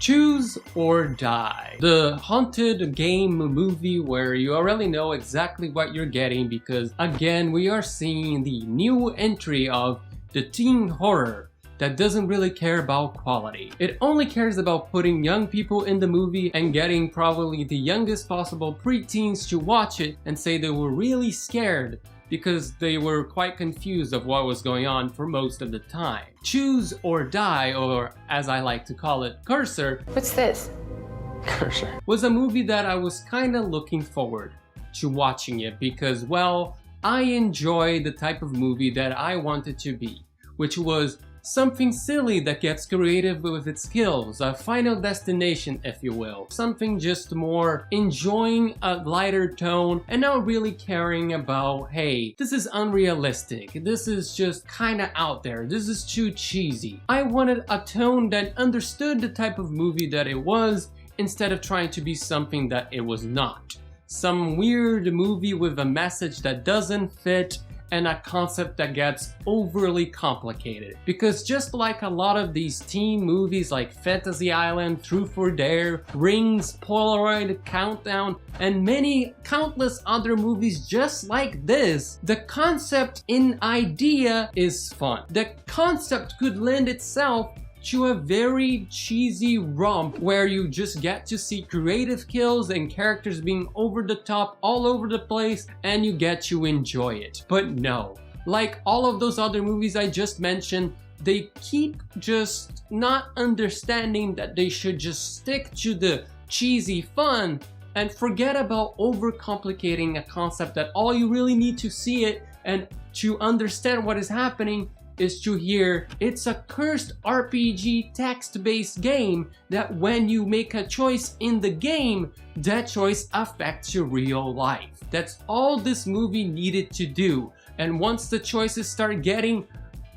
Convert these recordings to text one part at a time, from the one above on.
Choose or Die. The haunted game movie where you already know exactly what you're getting because again we are seeing the new entry of the teen horror that doesn't really care about quality. It only cares about putting young people in the movie and getting probably the youngest possible preteens to watch it and say they were really scared because they were quite confused of what was going on for most of the time. Choose or Die, or as I like to call it, Cursor. What's this? Cursor. Was a movie that I was kinda looking forward to watching it because, well, I enjoy the type of movie that I wanted to be, which was something silly that gets creative with its skills, a final destination if you will. Something just more enjoying a lighter tone and not really caring about, hey, this is unrealistic, this is just kinda out there, this is too cheesy. I wanted a tone that understood the type of movie that it was instead of trying to be something that it was not. Some weird movie with a message that doesn't fit and a concept that gets overly complicated. Because just like a lot of these teen movies like Fantasy Island, Truth or Dare, Rings, Polaroid Countdown, and many countless other movies just like this, the concept in idea is fun. The concept could lend itself to a very cheesy romp where you just get to see creative kills and characters being over the top all over the place and you get to enjoy it. But no, like all of those other movies I just mentioned, they keep just not understanding that they should just stick to the cheesy fun and forget about overcomplicating a concept that all you really need to see it and to understand what is happening is to hear it's a cursed RPG text-based game that when you make a choice in the game, that choice affects your real life. That's all this movie needed to do. And once the choices start getting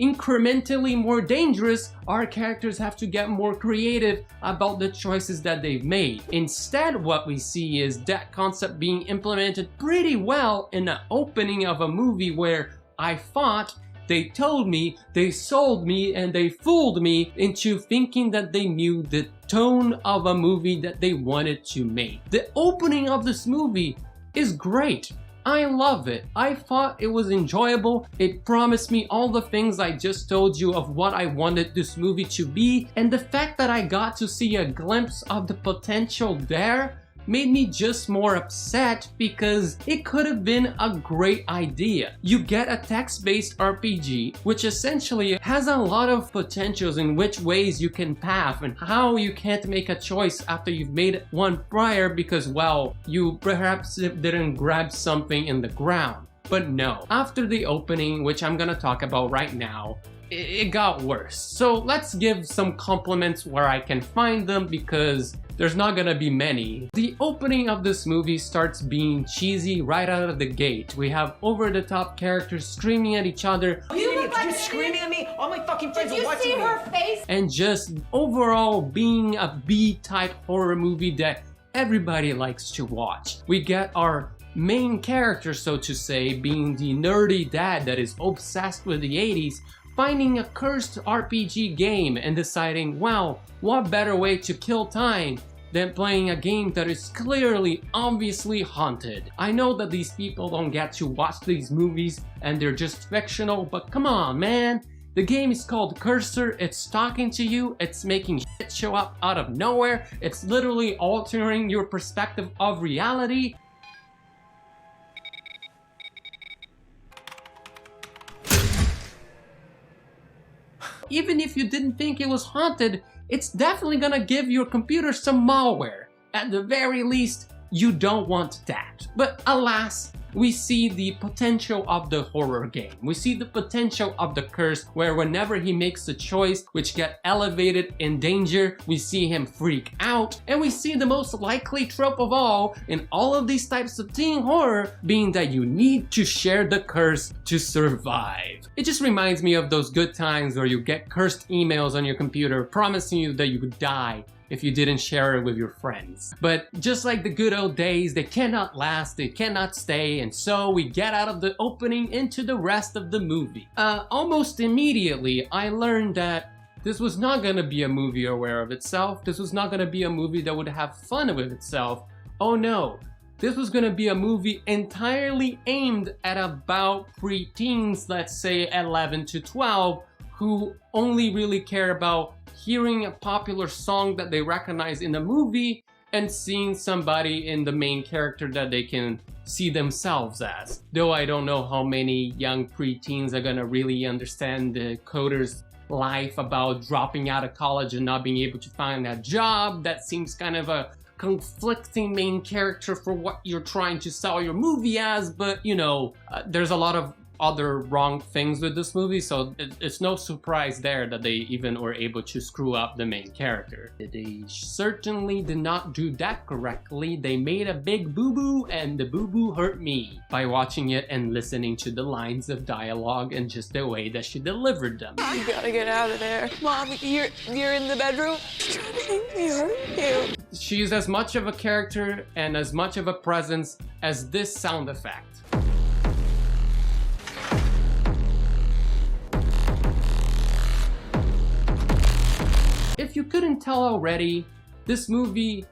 incrementally more dangerous, our characters have to get more creative about the choices that they've made. Instead, what we see is that concept being implemented pretty well in the opening of a movie where I thought they told me, they sold me, and they fooled me into thinking that they knew the tone of a movie that they wanted to make. The opening of this movie is great. I love it. I thought it was enjoyable. It promised me all the things I just told you of what I wanted this movie to be, and the fact that I got to see a glimpse of the potential there made me just more upset because it could have been a great idea. You get a text-based RPG which essentially has a lot of potentials in which ways you can path and how you can't make a choice after you've made one prior because, well, you perhaps didn't grab something in the ground. But no, after the opening, which I'm gonna talk about right now, it got worse. So let's give some compliments where I can find them because there's not gonna be many. The opening of this movie starts being cheesy right out of the gate. We have over-the-top characters screaming at each other. You screaming at me? All my fucking friends are watching me. Did you see her face? And just overall being a B-type horror movie that everybody likes to watch. We get our main character, so to say, being the nerdy dad that is obsessed with the 80s, finding a cursed RPG game and deciding, wow, what better way to kill time than playing a game that is clearly, obviously haunted. I know that these people don't get to watch these movies and they're just fictional, but come on, man. The game is called Cursor, it's talking to you, it's making shit show up out of nowhere, it's literally altering your perspective of reality. Even if you didn't think it was haunted, it's definitely gonna give your computer some malware. At the very least, you don't want that. But alas, we see the potential of the horror game. We see the potential of the curse where whenever he makes a choice which get elevated in danger, we see him freak out. And we see the most likely trope of all in all of these types of teen horror being that you need to share the curse to survive. It just reminds me of those good times where you get cursed emails on your computer promising you that you would die if you didn't share it with your friends. But just like the good old days, they cannot last, they cannot stay, and so we get out of the opening into the rest of the movie. Almost immediately, I learned that This was not gonna be a movie aware of itself. This was not gonna be a movie that would have fun with itself. Oh no. This was gonna be a movie entirely aimed at about preteens, let's say 11 to 12, who only really care about hearing a popular song that they recognize in a movie and seeing somebody in the main character that they can see themselves as. Though I don't know how many young preteens are gonna really understand the coder's life about dropping out of college and not being able to find a job. That seems kind of a conflicting main character for what you're trying to sell your movie as, but you know, there's a lot of other wrong things with this movie, so it's no surprise there that they even were able to screw up the main character. They certainly did not do that correctly. They made a big boo-boo, and the boo-boo hurt me by watching it and listening to the lines of dialogue and just the way that she delivered them. You gotta get out of there. Mom, you're in the bedroom? She's trying to make me hurt you. She's as much of a character and as much of a presence as this sound effect. If you couldn't tell already, this movie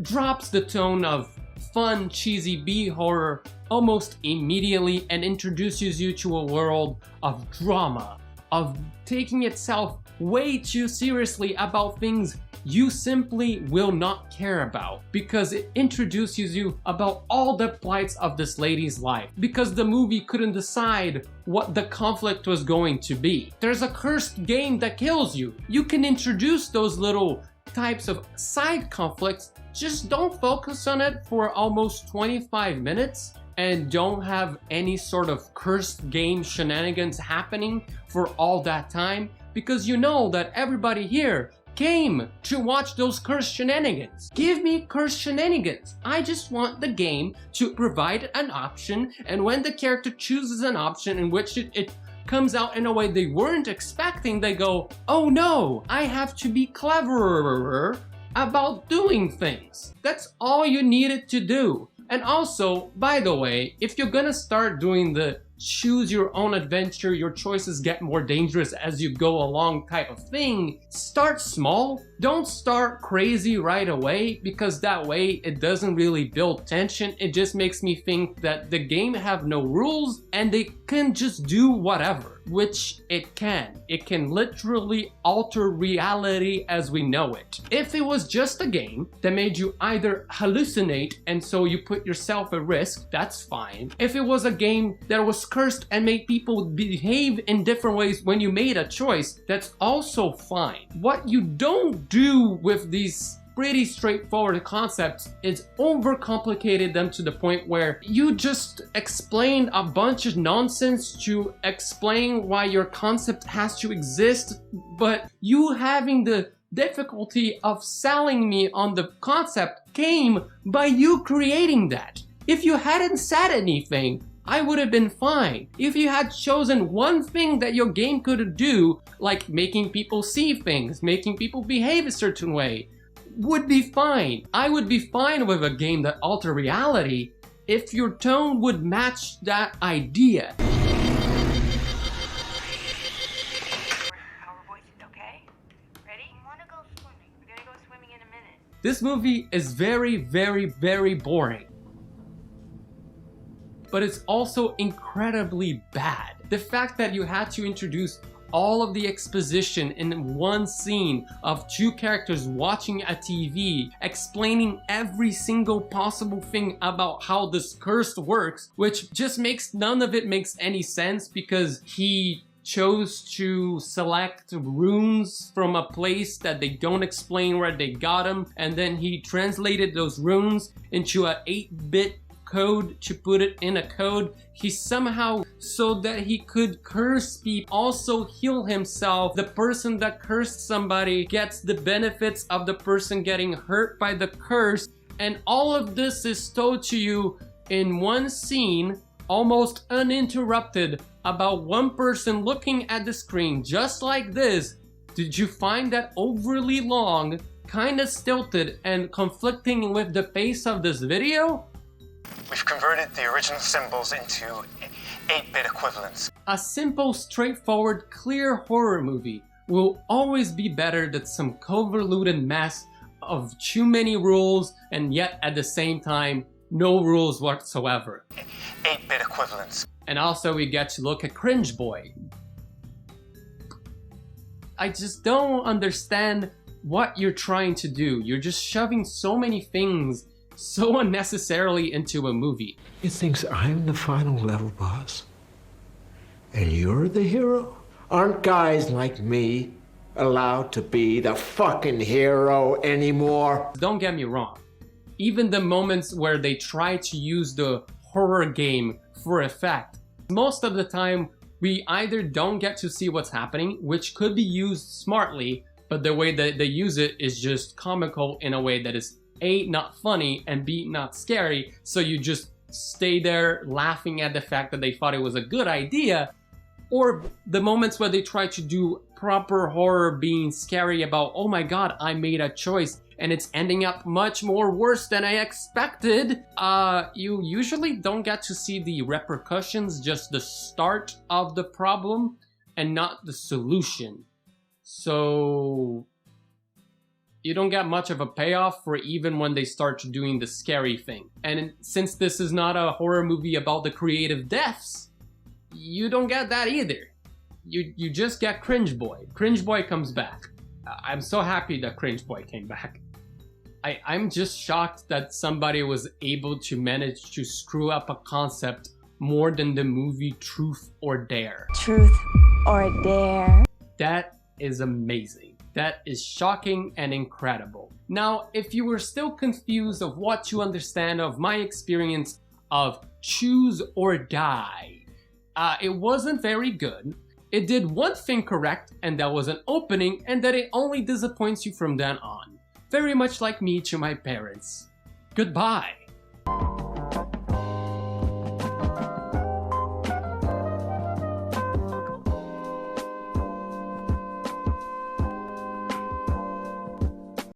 drops the tone of fun, cheesy B-horror almost immediately and introduces you to a world of drama, of taking itself way too seriously about things you simply will not care about, because it introduces you about all the plights of this lady's life, because the movie couldn't decide what the conflict was going to be. There's a cursed game that kills you. You can introduce those little types of side conflicts, just don't focus on it for almost 25 minutes and don't have any sort of cursed game shenanigans happening for all that time, because you know that everybody here came to watch those cursed shenanigans. Give me cursed shenanigans. I just want the game to provide an option, and when the character chooses an option in which it comes out in a way they weren't expecting, they go, oh no, I have to be cleverer about doing things. That's all you needed to do. And also, by the way, if you're gonna start doing the choose your own adventure, your choices get more dangerous as you go along type of thing, start small. Don't start crazy right away, because that way it doesn't really build tension. It just makes me think that the game have no rules and they can just do whatever, which it can. It can literally alter reality as we know it. If it was just a game that made you either hallucinate and so you put yourself at risk, that's fine. If it was a game that was cursed and made people behave in different ways when you made a choice, that's also fine. What you don't do with these pretty straightforward concepts is overcomplicated them to the point where you just explain a bunch of nonsense to explain why your concept has to exist, but you having the difficulty of selling me on the concept came by you creating that. If you hadn't said anything, I would have been fine. If you had chosen one thing that your game could do, like making people see things, making people behave a certain way, would be fine. I would be fine with a game that altered reality if your tone would match that idea. Okay? Ready? I wanna go swimming. We're gonna go swimming in a minute. This movie is very, very, very boring. But it's also incredibly bad. The fact that you had to introduce all of the exposition in one scene of two characters watching a TV, explaining every single possible thing about how this curse works, which just makes none of it makes any sense, because he chose to select runes from a place that they don't explain where they got them, and then he translated those runes into a 8-bit code to put it in a code. He somehow, so that he could curse people, also heal himself. The person that cursed somebody gets the benefits of the person getting hurt by the curse, and all of this is told to you in one scene, almost uninterrupted, about one person looking at the screen just like this. Did you find that overly long, kinda stilted, and conflicting with the pace of this video? We've converted the original symbols into 8-bit equivalents. A simple, straightforward, clear horror movie will always be better than some convoluted mess of too many rules and yet at the same time no rules whatsoever. 8-bit equivalents. And also we get to look at Cringe Boy. I just don't understand what you're trying to do. You're just shoving so many things so unnecessarily into a movie. It thinks I'm the final level boss, and you're the hero? Aren't guys like me allowed to be the fucking hero anymore? Don't get me wrong. Even the moments where they try to use the horror game for effect, most of the time we either don't get to see what's happening, which could be used smartly, but the way that they use it is just comical in a way that is A, not funny, and B, not scary, so you just stay there laughing at the fact that they thought it was a good idea. Or the moments where they try to do proper horror, being scary about, oh my god, I made a choice and it's ending up much more worse than I expected. You usually don't get to see the repercussions, just the start of the problem and not the solution. So you don't get much of a payoff for even when they start doing the scary thing. And since this is not a horror movie about the creative deaths, you don't get that either. You just get Cringe Boy. Cringe Boy comes back. I'm so happy that Cringe Boy came back. I'm just shocked that somebody was able to manage to screw up a concept more than the movie Truth or Dare. Truth or Dare. That is amazing. That is shocking and incredible. Now, if you were still confused of what to understand of my experience of Choose or Die, it wasn't very good. It did one thing correct, and that was an opening, and that it only disappoints you from then on. Very much like me to my parents. Goodbye.